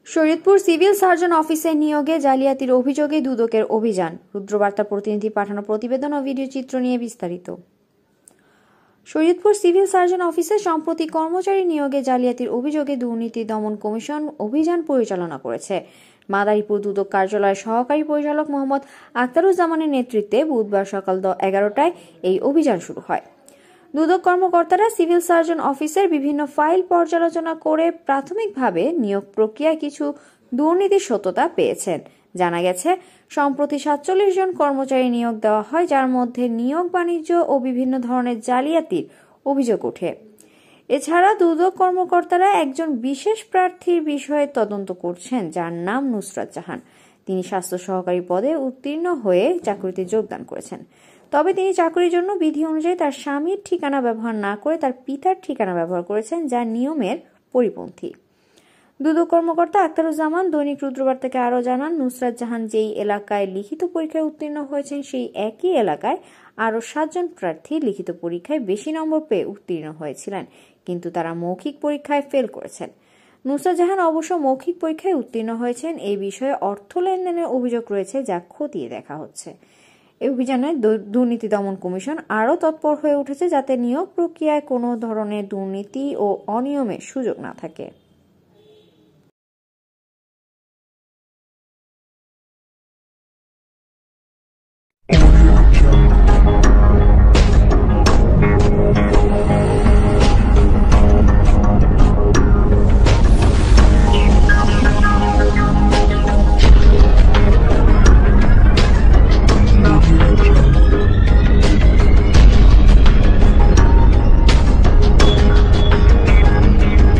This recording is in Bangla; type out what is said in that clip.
শরীয়তপুর সিভিল সার্জন অফিসে নিয়োগে জালিয়াতির অভিযোগে দুদকের অভিযান। রুদ্রবার্তা প্রতিনিধি পাঠানো প্রতিবেদন ও ভিডিও চিত্র নিয়ে বিস্তারিত। শরীয়তপুর সিভিল সার্জন অফিসে সম্প্রতি কর্মচারী নিয়োগে জালিয়াতির অভিযোগে দুর্নীতি দমন কমিশন অভিযান পরিচালনা করেছে। মাদারীপুর দুদক কার্যালয়ের সহকারী পরিচালক মোহাম্মদ আখতারুজ্জামানের নেতৃত্বে বুধবার সকাল 11টায় এই অভিযান শুরু হয়। দুদক কর্মকর্তারা সিভিল সার্জন অফিসের বিভিন্ন ফাইল পর্যালোচনা করে প্রাথমিকভাবে নিয়োগ প্রক্রিয়ায় কিছু দুর্নীতির সত্যতা পেয়েছেন। জানা গেছে, সম্প্রতি 47 জন কর্মচারী নিয়োগ দেওয়া হয়, যার মধ্যে নিয়োগ বাণিজ্য ও বিভিন্ন ধরনের জালিয়াতির অভিযোগ ওঠে। এছাড়া দুদক কর্মকর্তারা একজন বিশেষ প্রার্থীর বিষয়ে তদন্ত করছেন, যার নাম নুসরাত জাহান। তিনি স্বাস্থ্য সহকারী পদে উত্তীর্ণ হয়ে চাকরিতে যোগদান করেছেন। তবে তিনি চাকরির জন্য বিধি অনুযায়ী তার স্বামীর ঠিকানা ব্যবহার না করে তার পিতার ঠিকানা ব্যবহার করেছেন, যা নিয়মের পরিপন্থী। দুদক কর্মকর্তা আখতারুজ্জামান দৈনিক রুদ্রবার্তাকে আরও জানান, নুসরাত জাহান যেই এলাকায় লিখিত পরীক্ষায় উত্তীর্ণ হয়েছেন, সেই একই এলাকায় আরও 7 জন প্রার্থী লিখিত পরীক্ষায় বেশি নম্বর পেয়ে উত্তীর্ণ হয়েছিলেন, কিন্তু তারা মৌখিক পরীক্ষায় ফেল করেছেন। নুসরাত জাহান অবশ্য মৌখিক পরীক্ষায় উত্তীর্ণ হয়েছেন। এই বিষয়ে অর্থ লেনদেনের অভিযোগ রয়েছে, যা খতিয়ে দেখা হচ্ছে। এই অভিযানে দুর্নীতি দমন কমিশন আরও তৎপর হয়ে উঠেছে, যাতে নিয়োগ প্রক্রিয়ায় কোনো ধরনের দুর্নীতি ও অনিয়মের সুযোগ না থাকে।